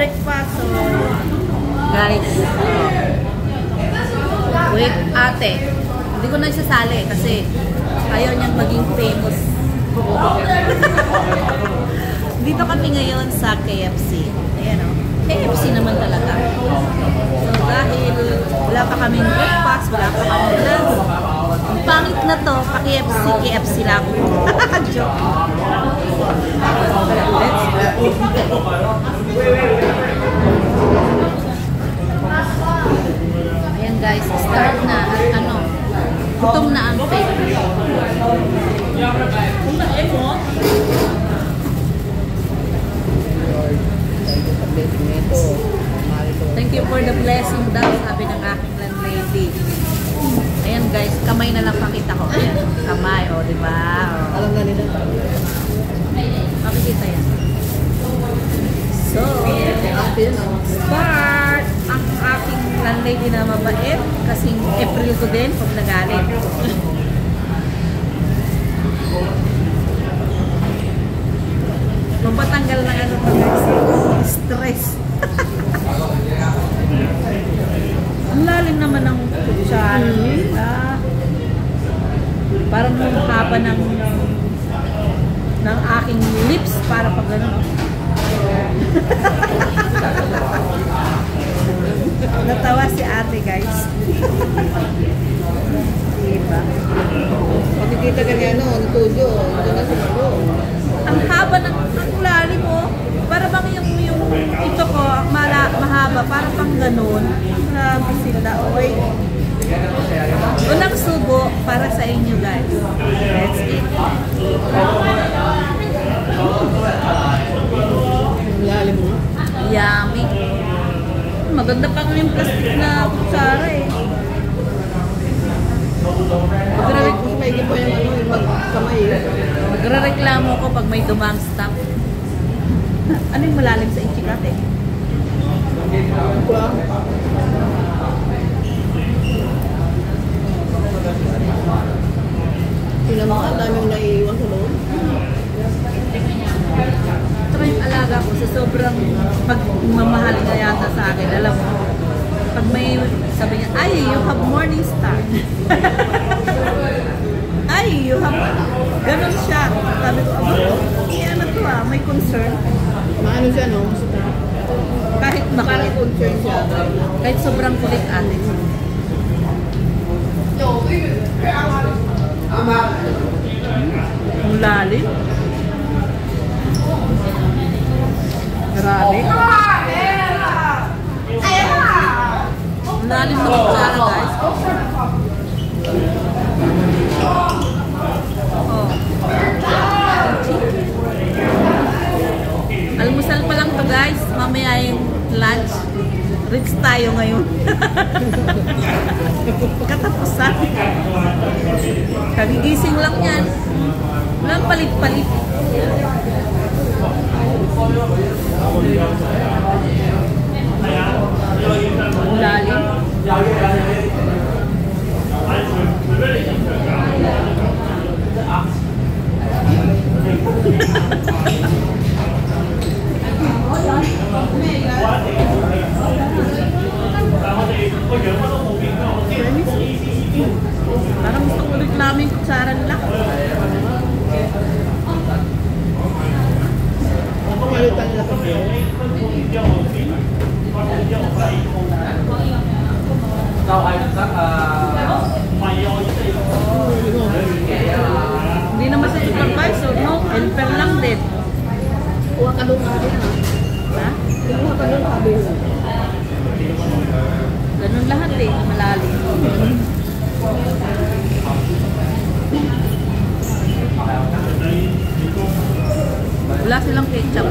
breakfast. So, guys, wait, ate. Hindi ko na isasali kasi ayaw niyang maging famous. Dito kami ngayon sa KFC. Ayan o. KFC naman talaga. So, dahil wala pa kaming breakfast, wala pa kaming lunch. Ang pangit na to, pa-KFC, KFC lang. Joke. Let's go. Ayan guys, start na. Ano? Gutom na ang pay. Thank you for the blessing daw, sabi ng aking landlady. Ayan guys, kamay na lang pakita ko. Ayan, kamay, o, diba? O. Alam na nila. Makikita yan. So, start ang aking landlady na mabait. Kasing April ko din pag nagalit. Mampatanggal na ano pa guys, stress. Ang lalim naman ng kutsara. Parang haba ng aking lips para pag gano'n. Natawa si ate guys. Diba? Makikita ka niya, natujo. Ito na siguro. Ang haba ng lalim mo. Para bang yung ito ko, mahaba. Para pang ganun. Grabe sila. Oy. Unang subo para sa inyo guys. Let's eat. Lalim mo. Yummy. Maganda pa yung plastic na kutsara eh. Maigi po yung kamay eh. Magre-reklamo ko pag may dumang stop. Ano yung malalim sa ichikat eh? Sila mga daming naiiwan sa loob. Ito yung alaga ko sa sobrang pagmamahal niya yata sa akin. Alam mo, pag may sabi niya, ay, you have morning star. Ay, you have, ganun siya. Sabi ko, ano to may concern. Maano siya, no? Kahit Parang concern siya. kahit sobrang kulit ate. Ang lalim. Grabe. Ang lalim na kutsara guys. Oh. Almusal pa lang to guys. Mamaya yung lunch. Rich tayo ngayon. Katapusan. Kagigising lang yan. Walang palit-palit. Lalim. Parang gusto ko ulit namin kutsara nila. Palitan nila kasi. Hindi naman sa supervisor, no? Helper lang din. Kuha ka doon sabi ha. Ha? Kuha ka doon sabi ha. Ganun lahat eh, malalim. Wala silang ketchup.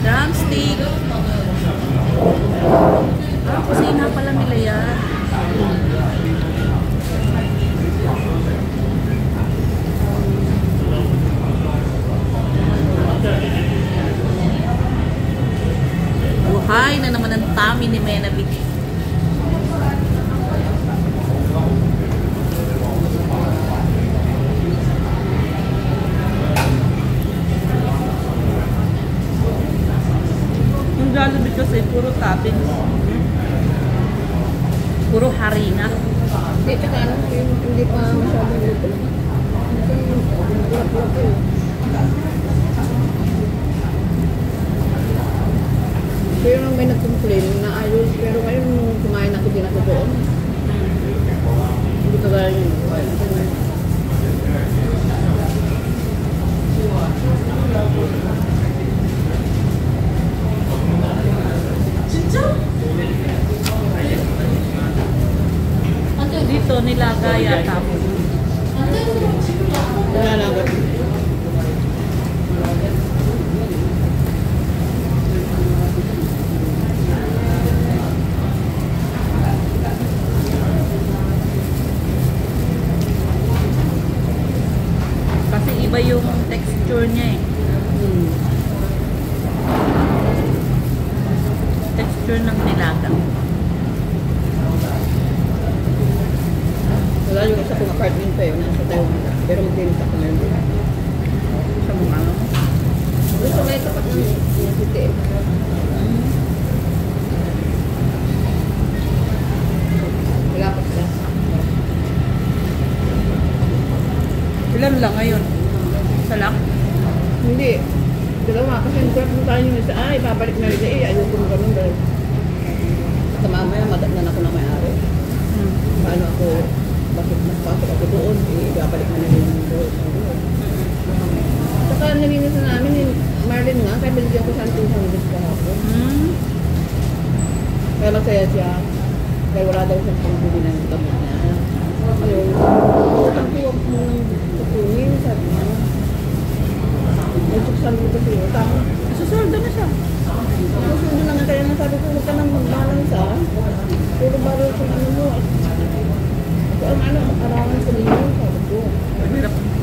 Drumstick. Kusina pala nila yan. Buhay na naman ang tummy ni Menabit. Hindi, tsaka ano, hindi pa masyadong luto. Kasi bulak-bulak yun. Pero nung may nag-complain na ayos, pero ngayon nung kumain ako din ako doon, hindi ka gaya yun. Dito nilaga yata mo. Wala lang. Kasi iba yung texture niya eh. Texture ng nilaga. Wala yung isa kong apartment pa yun, nasa tayo. Pero mag-dinis ako na yun. Sa mga ano. Gusto may tapat ng city. Wala pa sila. Ilan lang ngayon? Isa lang? Hindi. Dalawa. Kasi nagkrat mo tayo yung isa. Ay, babalik na rin. Eh, ayoko mo ganun dahil. Sa mamaya, madatnan ako ng may-ari. Paano ako, bakit nagpasok ako doon? Eh, babalik na rin yung doon. Saka nalinis na namin, Marlene nga, kaya binigyan ko siya ang 200 kahapon. Kaya masaya siya. Kaya wala daw siyang pangbili ng gamot niya. Ayun. Ang tuwag mo ng tutunin, sabi niya. May 600 kasi yun. Tama. Susunod na siya. Susunod na nga kaya nasabi ko, huwag ka nang magbalance ah. Puro baro sa ano mo. Ito ang ano, arawan sa ninyo, sabi ko.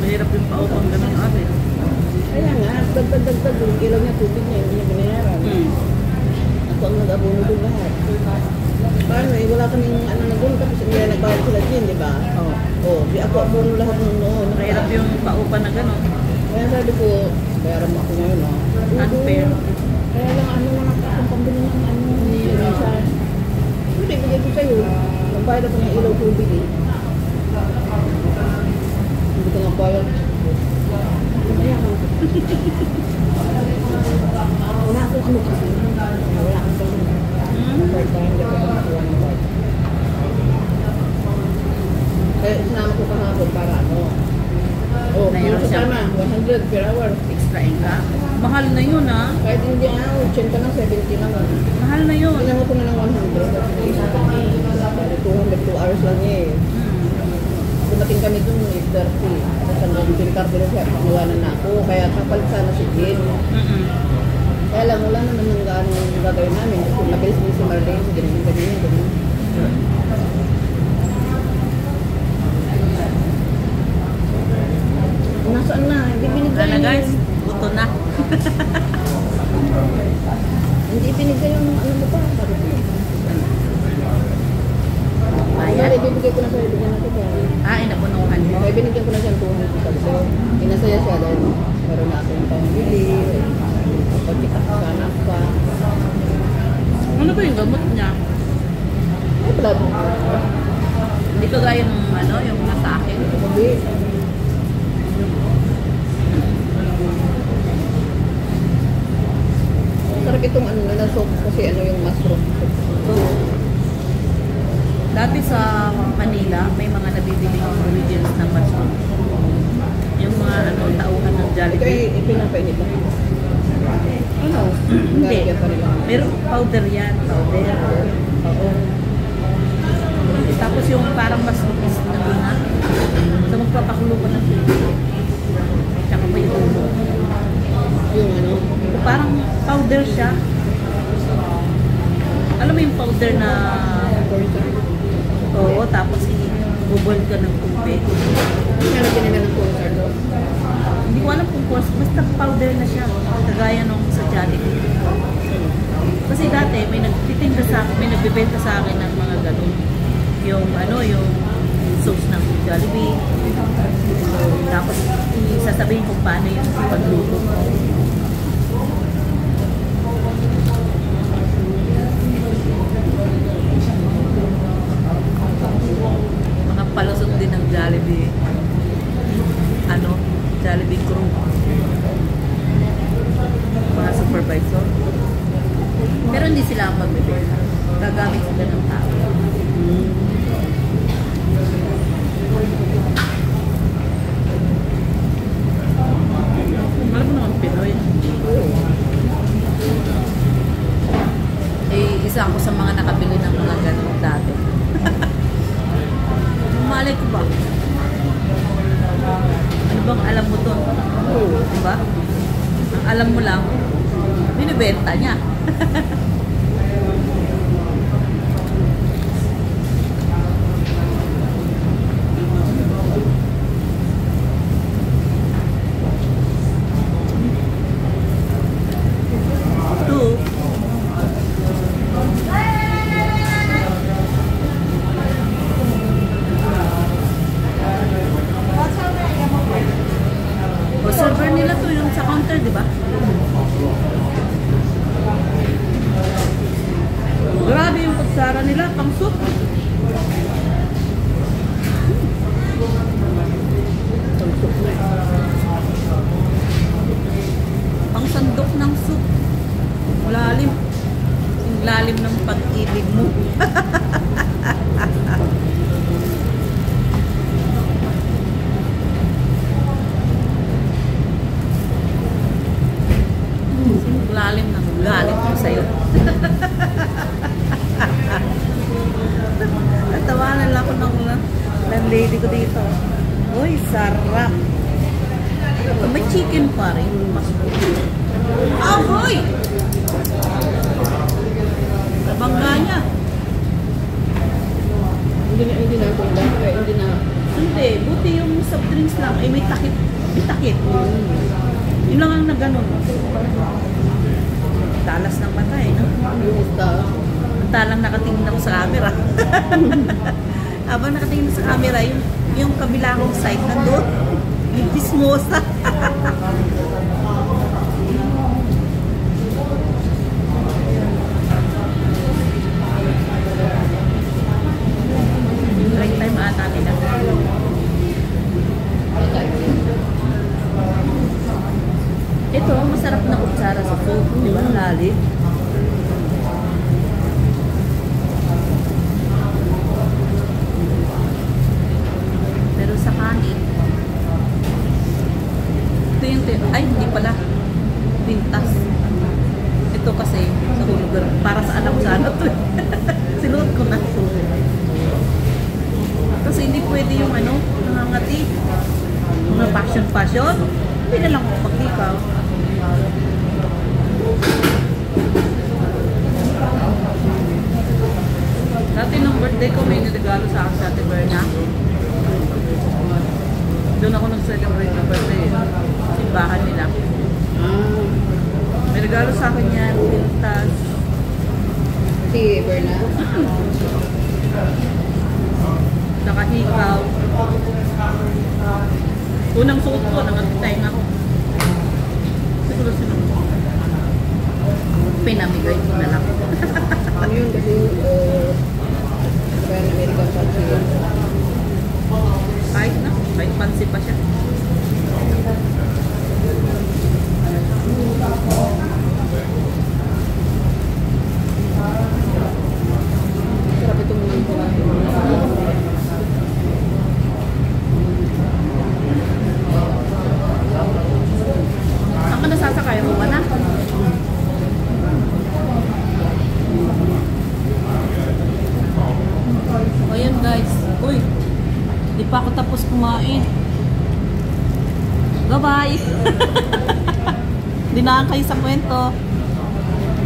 Mahirap yung pautang ganun natin. Kaya nga, dagdag-dagdag yung ilaw niya, tubig niya, hindi niya binayaran. Ako ang nag-abono doon lahat. Paano eh, wala kaming ano na doon, tapos hindi nagbayad sila din, di ba? Oo. Oo, di ako abono lahat ng noon. Mahirap yung paupa na gano'n. Kaya sabi ko, bayaran mo ako ngayon ah. Unfair. Kaya lang ano naman akong pambili ng ano, siya. Hindi, bigay ko sa'yo. Nagbayad ako ng ilaw tubig eh. Hindi ko nga bayad. Kaya lang. Wala akong ano kasi. Wala akong kasi. Part-time, hindi ako makakuha ng work. Kaya sinama ko kahapon para ano. Oh, Mayroon kung siya. kasama, 100 per hour. Extra income. Mahal na yun ah. Kahit hindi na, 80 lang, 70 lang. Mahal na yun. Pinama ko na ng 100. Kasi isa pa ni 202 hours lang niya eh. Dumating kami dun eh, 30. Tapos ang Ricardo rin siya, paniwanan na ako. Kaya kapalit sana si Jin. Kaya lang, wala naman yung gano'ng gagawin namin. Kasi mabilis-bilis si Marlene, si Jin, ganyan, ganyan. Nasaan na? Hindi binigay Wala guys, buto na. Hindi binigay yung ano mo pa. Sabi ko. Bayad? Dali, bibigay ko na sa'yo. Bigyan natin kaya. Ah, inapunuhan mo. Kaya binigyan ko na siya ng 200 sabi ko. Inasaya siya dahil meron na akong pambili. Pagkita ko sa anak pa. Ano ba yung gamot niya? Ay, blood. Hindi ko gaya ng ano, yung nasa akin. Hindi. Sarap itong ano na soup kasi ano yung mushroom. Dati sa Manila, may mga nabibili yung ingredients ng mushroom. Yung mga ano, tauhan ng Ito Jollibee. ay pinapainit lang. Ano? Hindi. Lalagyan pa nila. Meron powder yan. Powder. Oo. Tapos yung parang mas lupis na tuna. So magpapakulo ko ng tubig. Tsaka may ulo. Yung ano? Parang powder siya. Alam mo yung powder na oo, tapos i-bubol ka ng tubig. Nalagyan nila ng cornstarch doon. Hindi ko alam kung course, basta powder na siya. Kagaya nung sa Jollibee. Kasi dati may nagtitinda sa akin, may nagbebenta sa akin ng mga ganun. Yung ano, yung sauce ng Jollibee. Tapos isasabihin kung paano yung pagluto. Jollibee, Jollibee crew. Mga supervisor. Pero hindi sila ang magbibenta. Gagamit sila ng tao. Alam mo naman Pinoy. Isa ako sa mga nakabili ng mga ganun dati. Malay ko ba? Ano bang alam mo to? Diba? Ang alam mo lang, binibenta niya. Server nila to yung sa counter, di ba? Grabe yung kutsara nila, pang soup. Pang sandok ng soup. Lalim. Yung lalim ng pag-ibig mo. Lalim ko sa'yo. Natawanan lang ako ng lady ko dito. Uy, sarap. May chicken pa rin. Ahoy! Bangga niya. Hindi na ako hindi na. Hindi, buti yung soft drinks lang. Ay, may takip. May takip. Yun lang ang naganon. Talas ng mata eh, no? Talang nakatingin ako sa camera. Habang nakatingin sa camera, yung kabilang side nandun, yung dismosa. Right time ata nila. Ito, masarap na kutsara sa soup. Di ba? Lalim. Pero sa kanin, ito yung, ay, hindi pala. Pintas. Ito kasi, sa hulugan, para sa anak ko sa anak to. Sinuot ko na. Kasi hindi pwede yung nangangati. Mga passion. Hindi na lang ako pag-ikaw. Dati nung birthday ko, may niregalo sa akin sa Ate Berna. Doon ako nag-celebrate ng birthday. Simbahan nila. May regalo sa akin yan, pintas. Si Berna? Saka hikaw. Unang suot ko, nangagtayang ako. Siguro sinunod. Pinamigay ko na lang. Ano yun kasi kaya American Fancy yun. Kahit fancy pa siya. Sarap itong Ang nasasakay mo ba na? O yan guys. Uy, di pa ako tapos kumain. Bye-bye! Dinaan kayo sa kwento.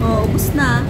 O, ubus na.